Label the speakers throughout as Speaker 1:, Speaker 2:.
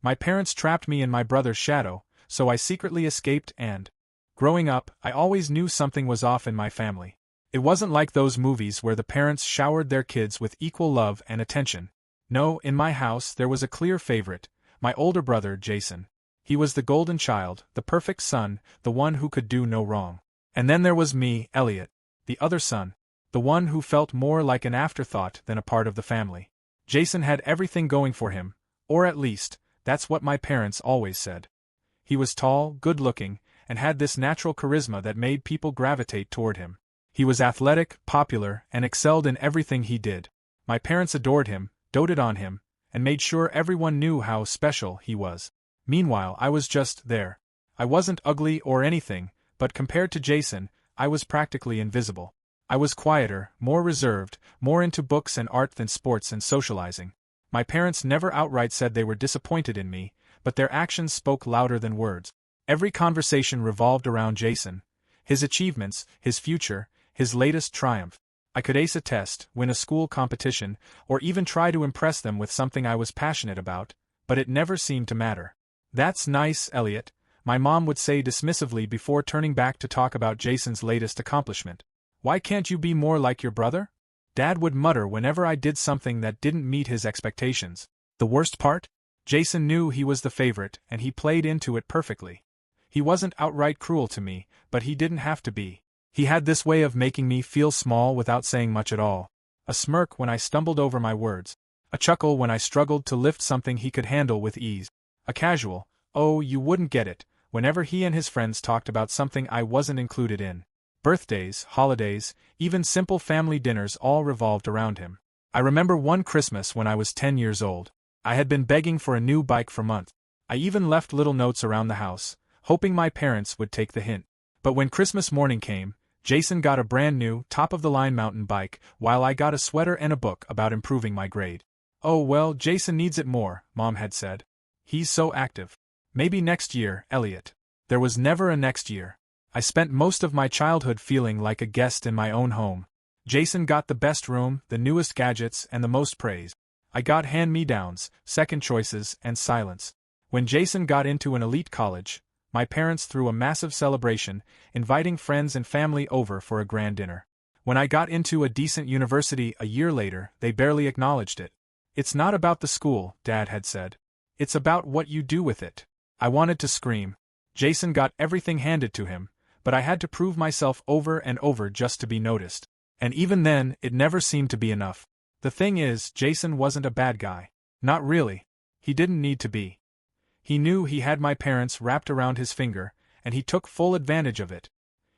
Speaker 1: My parents trapped me in my brother's shadow, so I secretly escaped and… Growing up, I always knew something was off in my family. It wasn't like those movies where the parents showered their kids with equal love and attention. No, in my house there was a clear favorite, my older brother, Jason. He was the golden child, the perfect son, the one who could do no wrong. And then there was me, Elliot, the other son, the one who felt more like an afterthought than a part of the family. Jason had everything going for him, or at least, that's what my parents always said. He was tall, good-looking, and had this natural charisma that made people gravitate toward him. He was athletic, popular, and excelled in everything he did. My parents adored him, doted on him, and made sure everyone knew how special he was. Meanwhile, I was just there. I wasn't ugly or anything, but compared to Jason, I was practically invisible. I was quieter, more reserved, more into books and art than sports and socializing. My parents never outright said they were disappointed in me, but their actions spoke louder than words. Every conversation revolved around Jason, his achievements, his future, his latest triumph. I could ace a test, win a school competition, or even try to impress them with something I was passionate about, but it never seemed to matter. "That's nice, Elliot," my mom would say dismissively before turning back to talk about Jason's latest accomplishment. "Why can't you be more like your brother?" Dad would mutter whenever I did something that didn't meet his expectations. The worst part? Jason knew he was the favorite, and he played into it perfectly. He wasn't outright cruel to me, but he didn't have to be. He had this way of making me feel small without saying much at all. A smirk when I stumbled over my words. A chuckle when I struggled to lift something he could handle with ease. A casual, "Oh, you wouldn't get it," whenever he and his friends talked about something I wasn't included in. Birthdays, holidays, even simple family dinners all revolved around him. I remember one Christmas when I was 10 years old. I had been begging for a new bike for months. I even left little notes around the house, hoping my parents would take the hint. But when Christmas morning came, Jason got a brand new, top-of-the-line mountain bike, while I got a sweater and a book about improving my grade. "Oh well, Jason needs it more," Mom had said. "He's so active. Maybe next year, Elliot." There was never a next year. I spent most of my childhood feeling like a guest in my own home. Jason got the best room, the newest gadgets, and the most praise. I got hand-me-downs, second choices, and silence. When Jason got into an elite college, my parents threw a massive celebration, inviting friends and family over for a grand dinner. When I got into a decent university a year later, they barely acknowledged it. "It's not about the school," Dad had said. "It's about what you do with it." I wanted to scream. Jason got everything handed to him, but I had to prove myself over and over just to be noticed. And even then, it never seemed to be enough. The thing is, Jason wasn't a bad guy. Not really. He didn't need to be. He knew he had my parents wrapped around his finger, and he took full advantage of it.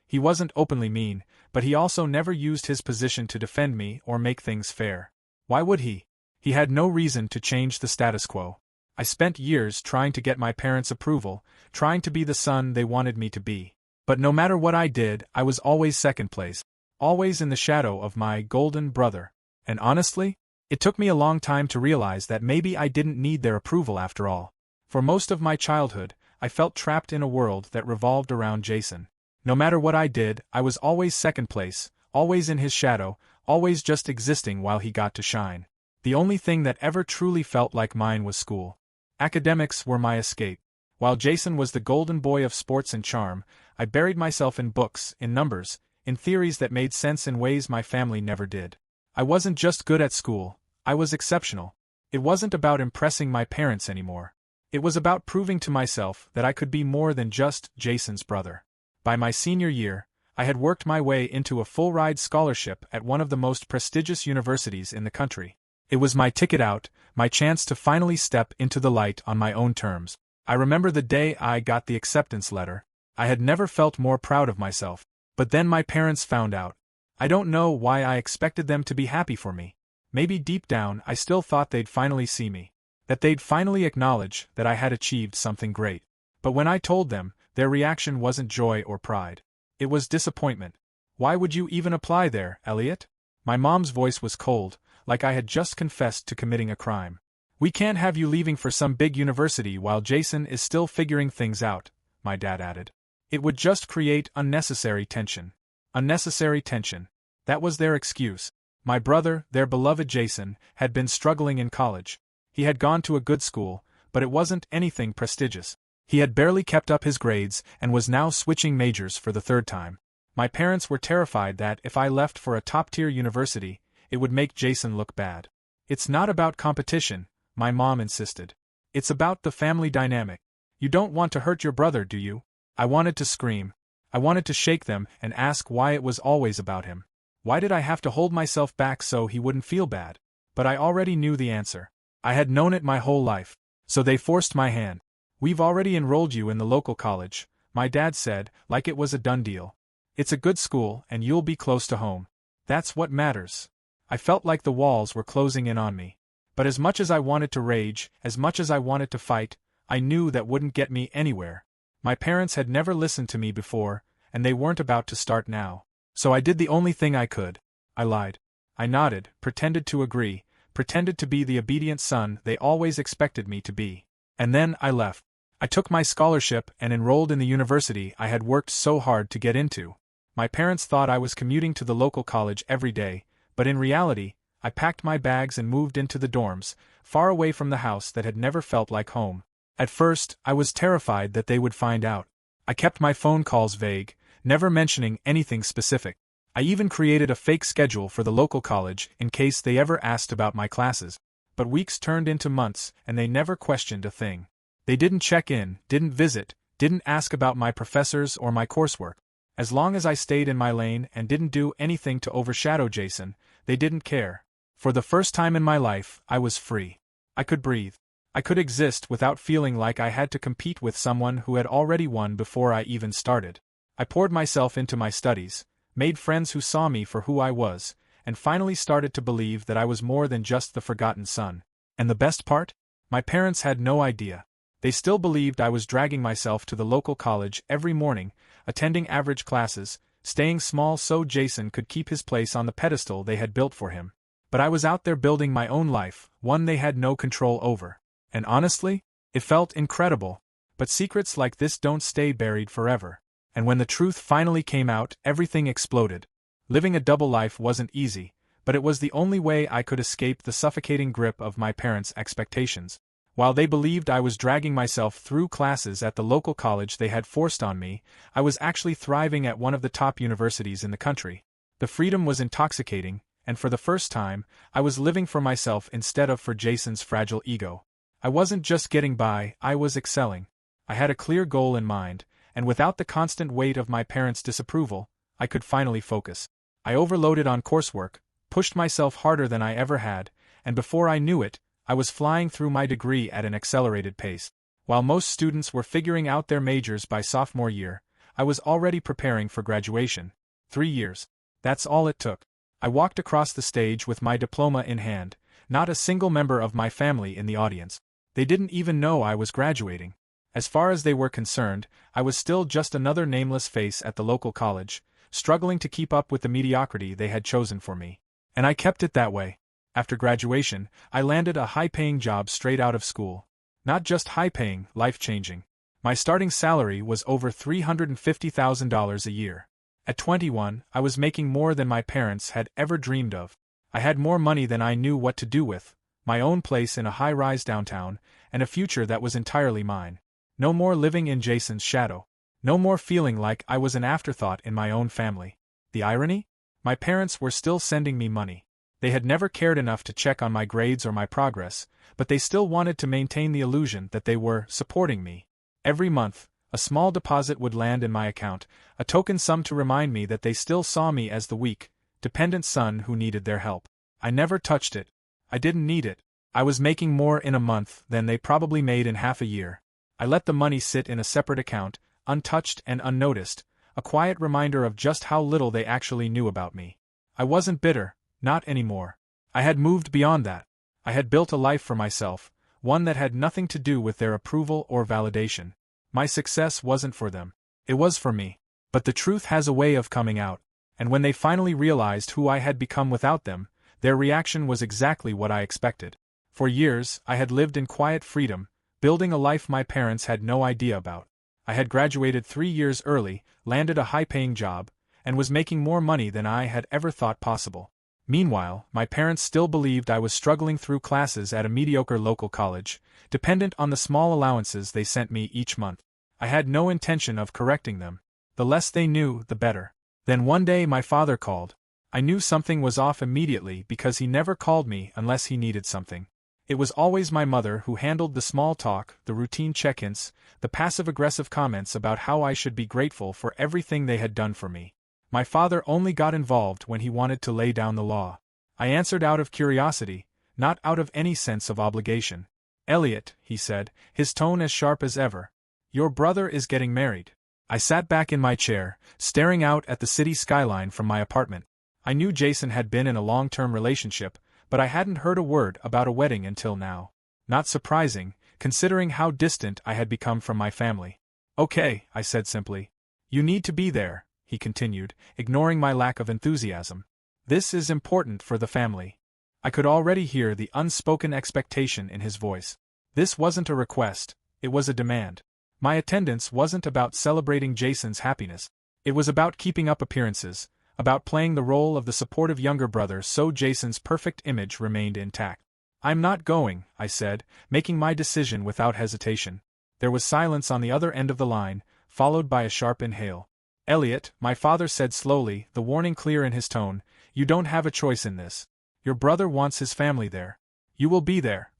Speaker 1: He wasn't openly mean, but he also never used his position to defend me or make things fair. Why would he? He had no reason to change the status quo. I spent years trying to get my parents' approval, trying to be the son they wanted me to be. But no matter what I did, I was always second place, always in the shadow of my golden brother. And honestly, it took me a long time to realize that maybe I didn't need their approval after all. For most of my childhood, I felt trapped in a world that revolved around Jason. No matter what I did, I was always second place, always in his shadow, always just existing while he got to shine. The only thing that ever truly felt like mine was school. Academics were my escape. While Jason was the golden boy of sports and charm, I buried myself in books, in numbers, in theories that made sense in ways my family never did. I wasn't just good at school, I was exceptional. It wasn't about impressing my parents anymore. It was about proving to myself that I could be more than just Jason's brother. By my senior year, I had worked my way into a full-ride scholarship at one of the most prestigious universities in the country. It was my ticket out, my chance to finally step into the light on my own terms. I remember the day I got the acceptance letter. I had never felt more proud of myself. But then my parents found out. I don't know why I expected them to be happy for me. Maybe deep down I still thought they'd finally see me. That they'd finally acknowledge that I had achieved something great. But when I told them, their reaction wasn't joy or pride. It was disappointment. "Why would you even apply there, Elliot?" My mom's voice was cold, like I had just confessed to committing a crime. "We can't have you leaving for some big university while Jason is still figuring things out," my dad added. "It would just create unnecessary tension." Unnecessary tension. That was their excuse. My brother, their beloved Jason, had been struggling in college. He had gone to a good school, but it wasn't anything prestigious. He had barely kept up his grades and was now switching majors for the third time. My parents were terrified that if I left for a top-tier university, it would make Jason look bad. "It's not about competition," my mom insisted. "It's about the family dynamic. You don't want to hurt your brother, do you?" I wanted to scream. I wanted to shake them and ask why it was always about him. Why did I have to hold myself back so he wouldn't feel bad? But I already knew the answer. I had known it my whole life. So they forced my hand. "We've already enrolled you in the local college," my dad said, like it was a done deal. "It's a good school and you'll be close to home. That's what matters." I felt like the walls were closing in on me. But as much as I wanted to rage, as much as I wanted to fight, I knew that wouldn't get me anywhere. My parents had never listened to me before, and they weren't about to start now. So I did the only thing I could. I lied. I nodded, pretended to agree, pretended to be the obedient son they always expected me to be. And then I left. I took my scholarship and enrolled in the university I had worked so hard to get into. My parents thought I was commuting to the local college every day, but in reality, I packed my bags and moved into the dorms, far away from the house that had never felt like home. At first, I was terrified that they would find out. I kept my phone calls vague, never mentioning anything specific. I even created a fake schedule for the local college in case they ever asked about my classes. But weeks turned into months, and they never questioned a thing. They didn't check in, didn't visit, didn't ask about my professors or my coursework. As long as I stayed in my lane and didn't do anything to overshadow Jason, they didn't care. For the first time in my life, I was free. I could breathe. I could exist without feeling like I had to compete with someone who had already won before I even started. I poured myself into my studies, made friends who saw me for who I was, and finally started to believe that I was more than just the forgotten son. And the best part? My parents had no idea. They still believed I was dragging myself to the local college every morning, attending average classes, staying small so Jason could keep his place on the pedestal they had built for him. But I was out there building my own life, one they had no control over. And honestly, it felt incredible. But secrets like this don't stay buried forever. And when the truth finally came out, everything exploded. Living a double life wasn't easy, but it was the only way I could escape the suffocating grip of my parents' expectations. While they believed I was dragging myself through classes at the local college they had forced on me, I was actually thriving at one of the top universities in the country. The freedom was intoxicating, and for the first time, I was living for myself instead of for Jason's fragile ego. I wasn't just getting by, I was excelling. I had a clear goal in mind, and without the constant weight of my parents' disapproval, I could finally focus. I overloaded on coursework, pushed myself harder than I ever had, and before I knew it, I was flying through my degree at an accelerated pace. While most students were figuring out their majors by sophomore year, I was already preparing for graduation. 3 years. That's all it took. I walked across the stage with my diploma in hand, not a single member of my family in the audience. They didn't even know I was graduating. As far as they were concerned, I was still just another nameless face at the local college, struggling to keep up with the mediocrity they had chosen for me. And I kept it that way. After graduation, I landed a high-paying job straight out of school. Not just high-paying, life-changing. My starting salary was over $350,000 a year. At 21, I was making more than my parents had ever dreamed of. I had more money than I knew what to do with, my own place in a high-rise downtown, and a future that was entirely mine. No more living in Jason's shadow. No more feeling like I was an afterthought in my own family. The irony? My parents were still sending me money. They had never cared enough to check on my grades or my progress, but they still wanted to maintain the illusion that they were supporting me. Every month, a small deposit would land in my account, a token sum to remind me that they still saw me as the weak, dependent son who needed their help. I never touched it. I didn't need it. I was making more in a month than they probably made in half a year. I let the money sit in a separate account, untouched and unnoticed, a quiet reminder of just how little they actually knew about me. I wasn't bitter, not anymore. I had moved beyond that. I had built a life for myself, one that had nothing to do with their approval or validation. My success wasn't for them. It was for me. But the truth has a way of coming out, and when they finally realized who I had become without them, their reaction was exactly what I expected. For years, I had lived in quiet freedom, building a life my parents had no idea about. I had graduated 3 years early, landed a high-paying job, and was making more money than I had ever thought possible. Meanwhile, my parents still believed I was struggling through classes at a mediocre local college, dependent on the small allowances they sent me each month. I had no intention of correcting them. The less they knew, the better. Then one day my father called. I knew something was off immediately because he never called me unless he needed something. It was always my mother who handled the small talk, the routine check-ins, the passive-aggressive comments about how I should be grateful for everything they had done for me. My father only got involved when he wanted to lay down the law. I answered out of curiosity, not out of any sense of obligation. "Elliot," he said, his tone as sharp as ever, "your brother is getting married." I sat back in my chair, staring out at the city skyline from my apartment. I knew Jason had been in a long-term relationship, but I hadn't heard a word about a wedding until now. Not surprising, considering how distant I had become from my family. "Okay," I said simply. "You need to be there," he continued, ignoring my lack of enthusiasm. "This is important for the family." I could already hear the unspoken expectation in his voice. This wasn't a request, it was a demand. My attendance wasn't about celebrating Jason's happiness. It was about keeping up appearances, about playing the role of the supportive younger brother so Jason's perfect image remained intact. "I'm not going," I said, making my decision without hesitation. There was silence on the other end of the line, followed by a sharp inhale. "Elliot," my father said slowly, the warning clear in his tone, "you don't have a choice in this. Your brother wants his family there. You will be there."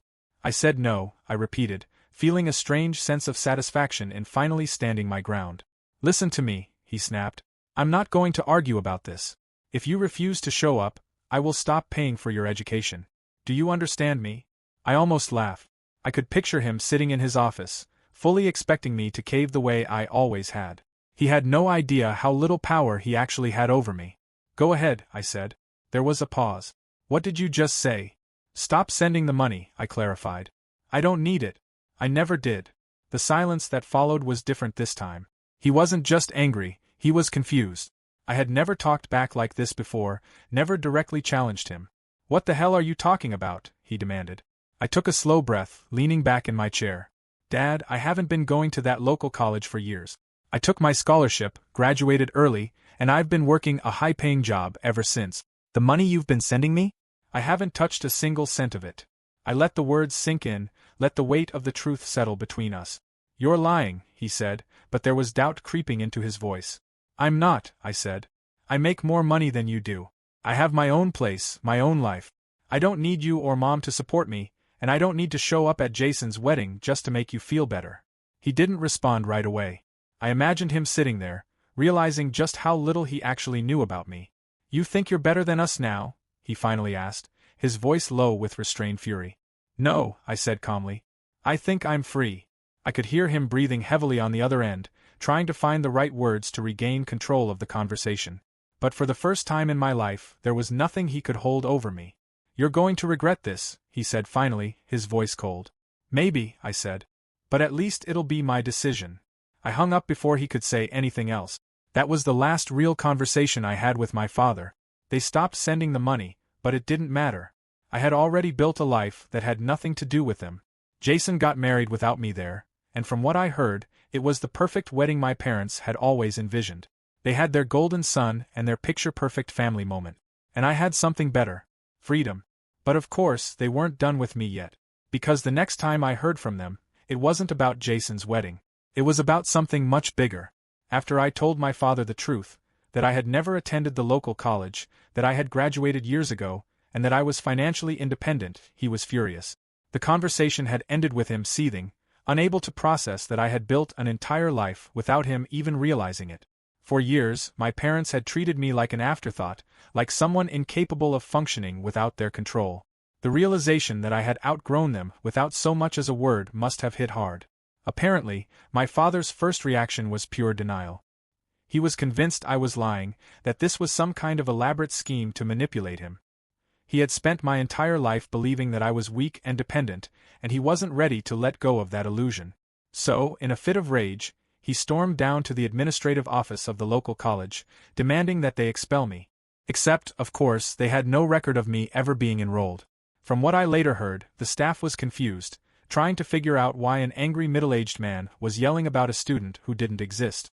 Speaker 1: I said no, I repeated, feeling a strange sense of satisfaction in finally standing my ground. "Listen to me," he snapped. "I'm not going to argue about this. If you refuse to show up, I will stop paying for your education. Do you understand me?" I almost laughed. I could picture him sitting in his office, fully expecting me to cave the way I always had. He had no idea how little power he actually had over me. "Go ahead," I said. There was a pause. "What did you just say?" "Stop sending the money," I clarified. "I don't need it. I never did." The silence that followed was different this time. He wasn't just angry, he was confused. I had never talked back like this before, never directly challenged him. "What the hell are you talking about?" he demanded. I took a slow breath, leaning back in my chair. "Dad, I haven't been going to that local college for years. I took my scholarship, graduated early, and I've been working a high-paying job ever since." "The money you've been sending me?" "I haven't touched a single cent of it." I let the words sink in, let the weight of the truth settle between us. "You're lying," he said, but there was doubt creeping into his voice. "I'm not," I said. "I make more money than you do. I have my own place, my own life. I don't need you or Mom to support me, and I don't need to show up at Jason's wedding just to make you feel better." He didn't respond right away. I imagined him sitting there, realizing just how little he actually knew about me. "You think you're better than us now?" he finally asked, his voice low with restrained fury. "No," I said calmly. "I think I'm free." I could hear him breathing heavily on the other end, trying to find the right words to regain control of the conversation. But for the first time in my life, there was nothing he could hold over me. "You're going to regret this," he said finally, his voice cold. "Maybe," I said. "But at least it'll be my decision." I hung up before he could say anything else. That was the last real conversation I had with my father. They stopped sending the money, but it didn't matter. I had already built a life that had nothing to do with them. Jason got married without me there, and from what I heard, it was the perfect wedding my parents had always envisioned. They had their golden son and their picture-perfect family moment. And I had something better. Freedom. But of course, they weren't done with me yet. Because the next time I heard from them, it wasn't about Jason's wedding. It was about something much bigger. After I told my father the truth, that I had never attended the local college, that I had graduated years ago, and that I was financially independent, he was furious. The conversation had ended with him seething, unable to process that I had built an entire life without him even realizing it. For years, my parents had treated me like an afterthought, like someone incapable of functioning without their control. The realization that I had outgrown them without so much as a word must have hit hard. Apparently, my father's first reaction was pure denial. He was convinced I was lying, that this was some kind of elaborate scheme to manipulate him. He had spent my entire life believing that I was weak and dependent, and he wasn't ready to let go of that illusion. So, in a fit of rage, he stormed down to the administrative office of the local college, demanding that they expel me. Except, of course, they had no record of me ever being enrolled. From what I later heard, the staff was confused, trying to figure out why an angry middle-aged man was yelling about a student who didn't exist.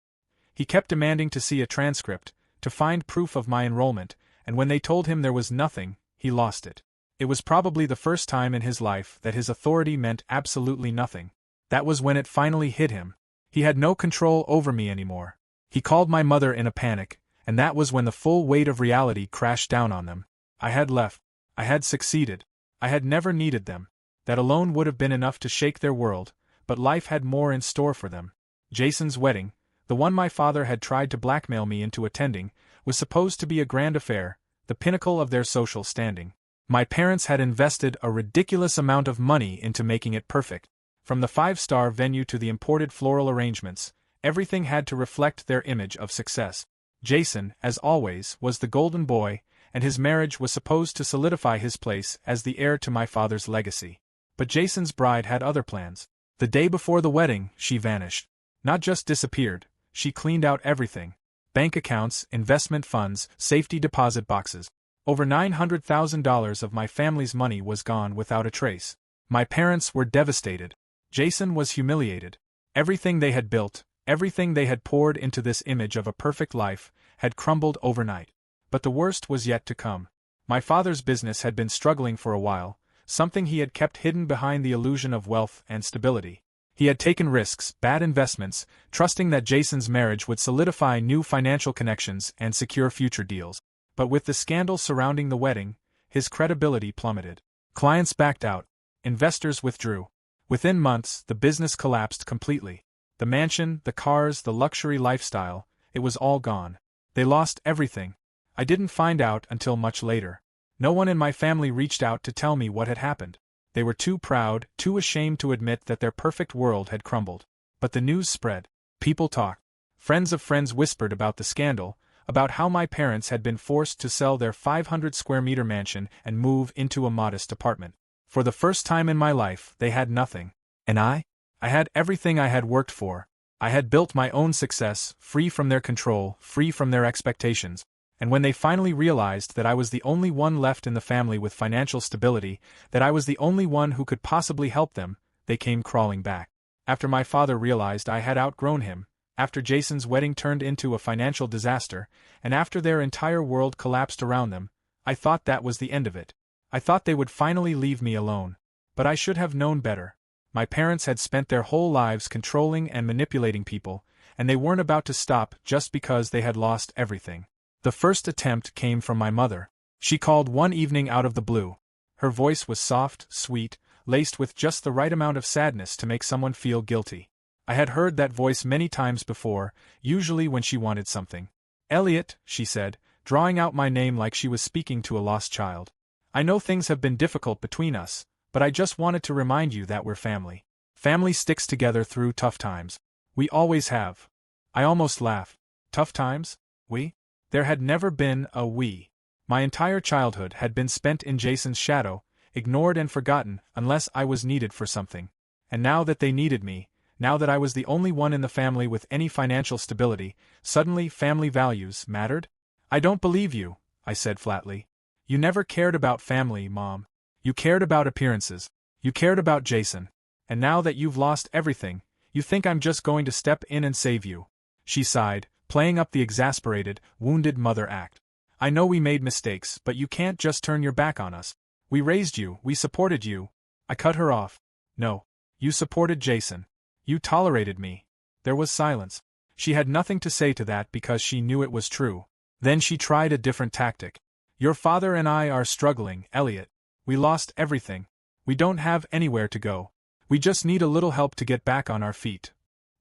Speaker 1: He kept demanding to see a transcript, to find proof of my enrollment, and when they told him there was nothing, he lost it. It was probably the first time in his life that his authority meant absolutely nothing. That was when it finally hit him. He had no control over me anymore. He called my mother in a panic, and that was when the full weight of reality crashed down on them. I had left. I had succeeded. I had never needed them. That alone would have been enough to shake their world, but life had more in store for them. Jason's wedding, the one my father had tried to blackmail me into attending, was supposed to be a grand affair, the pinnacle of their social standing. My parents had invested a ridiculous amount of money into making it perfect. From the five-star venue to the imported floral arrangements, everything had to reflect their image of success. Jason, as always, was the golden boy, and his marriage was supposed to solidify his place as the heir to my father's legacy. But Jason's bride had other plans. The day before the wedding, she vanished. Not just disappeared, she cleaned out everything. Bank accounts, investment funds, safety deposit boxes. Over $900,000 of my family's money was gone without a trace. My parents were devastated. Jason was humiliated. Everything they had built, everything they had poured into this image of a perfect life, had crumbled overnight. But the worst was yet to come. My father's business had been struggling for a while, something he had kept hidden behind the illusion of wealth and stability. He had taken risks, bad investments, trusting that Jason's marriage would solidify new financial connections and secure future deals. But with the scandal surrounding the wedding, his credibility plummeted. Clients backed out. Investors withdrew. Within months, the business collapsed completely. The mansion, the cars, the luxury lifestyle, it was all gone. They lost everything. I didn't find out until much later. No one in my family reached out to tell me what had happened. They were too proud, too ashamed to admit that their perfect world had crumbled. But the news spread. People talked. Friends of friends whispered about the scandal, about how my parents had been forced to sell their 500-square-meter mansion and move into a modest apartment. For the first time in my life, they had nothing. And I had everything I had worked for. I had built my own success, free from their control, free from their expectations. And when they finally realized that I was the only one left in the family with financial stability, that I was the only one who could possibly help them, they came crawling back. After my father realized I had outgrown him, after Jason's wedding turned into a financial disaster, and after their entire world collapsed around them, I thought that was the end of it. I thought they would finally leave me alone. But I should have known better. My parents had spent their whole lives controlling and manipulating people, and they weren't about to stop just because they had lost everything. The first attempt came from my mother. She called one evening out of the blue. Her voice was soft, sweet, laced with just the right amount of sadness to make someone feel guilty. I had heard that voice many times before, usually when she wanted something. "Elliot," she said, drawing out my name like she was speaking to a lost child. "I know things have been difficult between us, but I just wanted to remind you that we're family. Family sticks together through tough times. We always have." I almost laughed. Tough times? We? There had never been a we. My entire childhood had been spent in Jason's shadow, ignored and forgotten unless I was needed for something. And now that they needed me, now that I was the only one in the family with any financial stability, suddenly family values mattered? "I don't believe you," I said flatly. "You never cared about family, Mom. You cared about appearances. You cared about Jason. And now that you've lost everything, you think I'm just going to step in and save you." She sighed, playing up the exasperated, wounded mother act. "I know we made mistakes, but you can't just turn your back on us. We raised you, we supported you." I cut her off. "No. You supported Jason. You tolerated me." There was silence. She had nothing to say to that because she knew it was true. Then she tried a different tactic. "Your father and I are struggling, Elliot. We lost everything. We don't have anywhere to go. We just need a little help to get back on our feet."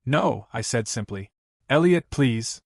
Speaker 1: "No," I said simply. "Elliot, please."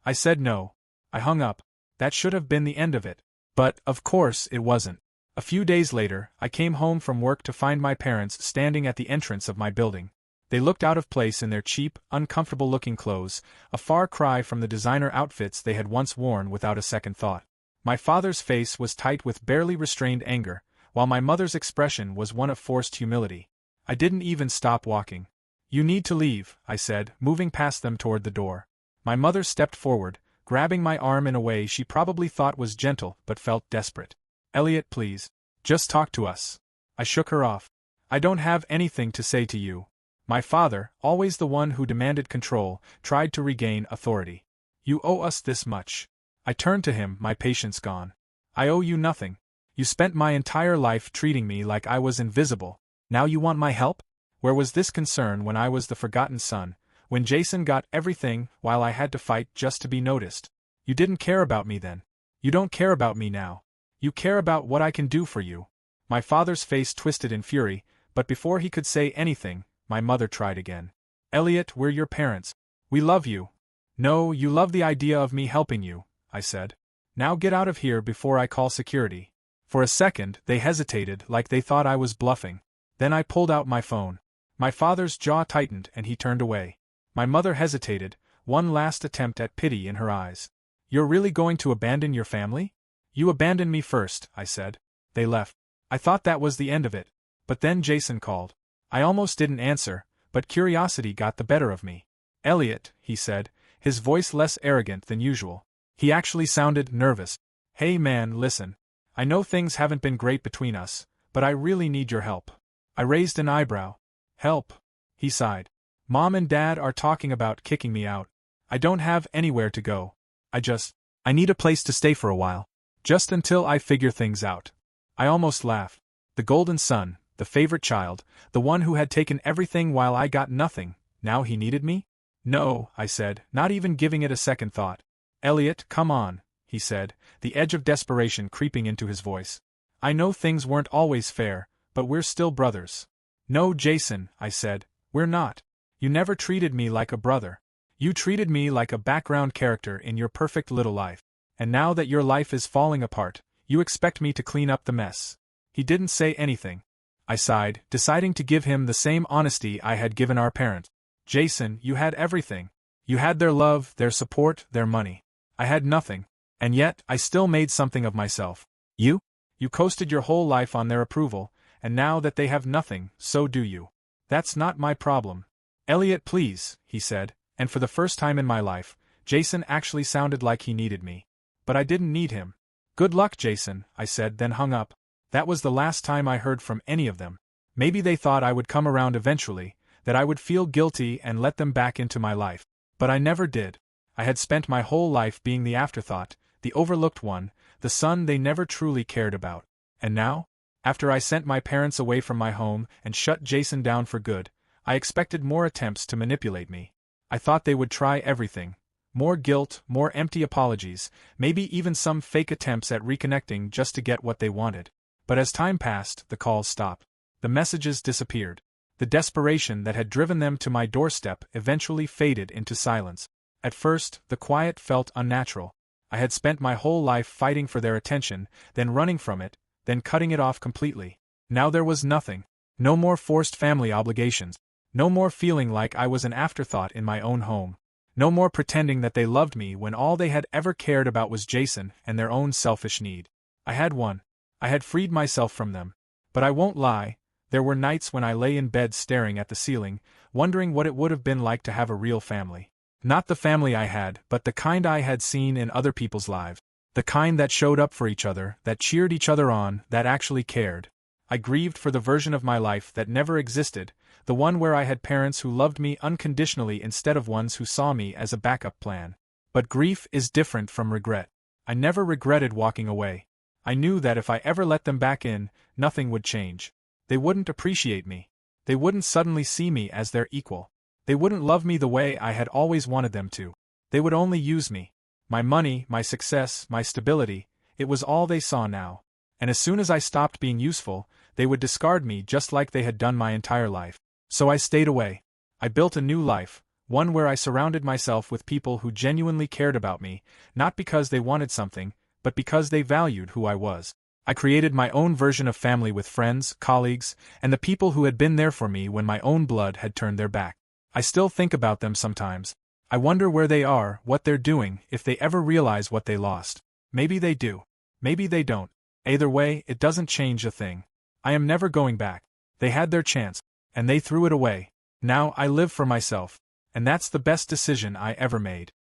Speaker 1: I said no. I hung up. That should have been the end of it. But, of course, it wasn't. A few days later, I came home from work to find my parents standing at the entrance of my building. They looked out of place in their cheap, uncomfortable-looking clothes, a far cry from the designer outfits they had once worn without a second thought. My father's face was tight with barely restrained anger, while my mother's expression was one of forced humility. I didn't even stop walking. "You need to leave," I said, moving past them toward the door. My mother stepped forward, grabbing my arm in a way she probably thought was gentle but felt desperate. "Elliot, please. Just talk to us." I shook her off. "I don't have anything to say to you." My father, always the one who demanded control, tried to regain authority. "You owe us this much." I turned to him, my patience gone. I owe you nothing. You spent my entire life treating me like I was invisible. Now you want my help? Where was this concern when I was the forgotten son, when Jason got everything while I had to fight just to be noticed? You didn't care about me then. You don't care about me now. You care about what I can do for you. My father's face twisted in fury, but before he could say anything, my mother tried again. Elliot, we're your parents. We love you. No, you love the idea of me helping you, I said. Now get out of here before I call security. For a second, they hesitated like they thought I was bluffing. Then I pulled out my phone. My father's jaw tightened and he turned away. My mother hesitated, one last attempt at pity in her eyes. You're really going to abandon your family? You abandoned me first, I said. They left. I thought that was the end of it. But then Jason called. I almost didn't answer, but curiosity got the better of me. Elliot, he said, his voice less arrogant than usual. He actually sounded nervous. Hey man, listen. I know things haven't been great between us, but I really need your help. I raised an eyebrow. Help? He sighed. Mom and Dad are talking about kicking me out. I don't have anywhere to go. I need a place to stay for a while. Just until I figure things out. I almost laughed. The golden son, the favorite child, the one who had taken everything while I got nothing, now he needed me? No, I said, not even giving it a second thought. Elliot, come on, he said, the edge of desperation creeping into his voice. I know things weren't always fair, but we're still brothers. No, Jason, I said, we're not. You never treated me like a brother. You treated me like a background character in your perfect little life. And now that your life is falling apart, you expect me to clean up the mess. He didn't say anything. I sighed, deciding to give him the same honesty I had given our parents. Jason, you had everything. You had their love, their support, their money. I had nothing. And yet, I still made something of myself. You? You coasted your whole life on their approval, and now that they have nothing, so do you. That's not my problem. Elliot, please, he said, and for the first time in my life, Jason actually sounded like he needed me. But I didn't need him. Good luck, Jason, I said, then hung up. That was the last time I heard from any of them. Maybe they thought I would come around eventually, that I would feel guilty and let them back into my life. But I never did. I had spent my whole life being the afterthought, the overlooked one, the son they never truly cared about. And now, after I sent my parents away from my home and shut Jason down for good, I expected more attempts to manipulate me. I thought they would try everything. More guilt, more empty apologies, maybe even some fake attempts at reconnecting just to get what they wanted. But as time passed, the calls stopped. The messages disappeared. The desperation that had driven them to my doorstep eventually faded into silence. At first, the quiet felt unnatural. I had spent my whole life fighting for their attention, then running from it, then cutting it off completely. Now there was nothing. No more forced family obligations. No more feeling like I was an afterthought in my own home. No more pretending that they loved me when all they had ever cared about was Jason and their own selfish need. I had won. I had freed myself from them. But I won't lie, there were nights when I lay in bed staring at the ceiling, wondering what it would have been like to have a real family. Not the family I had, but the kind I had seen in other people's lives. The kind that showed up for each other, that cheered each other on, that actually cared. I grieved for the version of my life that never existed, the one where I had parents who loved me unconditionally instead of ones who saw me as a backup plan. But grief is different from regret. I never regretted walking away. I knew that if I ever let them back in, nothing would change. They wouldn't appreciate me. They wouldn't suddenly see me as their equal. They wouldn't love me the way I had always wanted them to. They would only use me. My money, my success, my stability, it was all they saw now. And as soon as I stopped being useful, they would discard me just like they had done my entire life. So I stayed away. I built a new life, one where I surrounded myself with people who genuinely cared about me, not because they wanted something, but because they valued who I was. I created my own version of family with friends, colleagues, and the people who had been there for me when my own blood had turned their back. I still think about them sometimes. I wonder where they are, what they're doing, if they ever realize what they lost. Maybe they do. Maybe they don't. Either way, it doesn't change a thing. I am never going back. They had their chance, and they threw it away. Now I live for myself, and that's the best decision I ever made.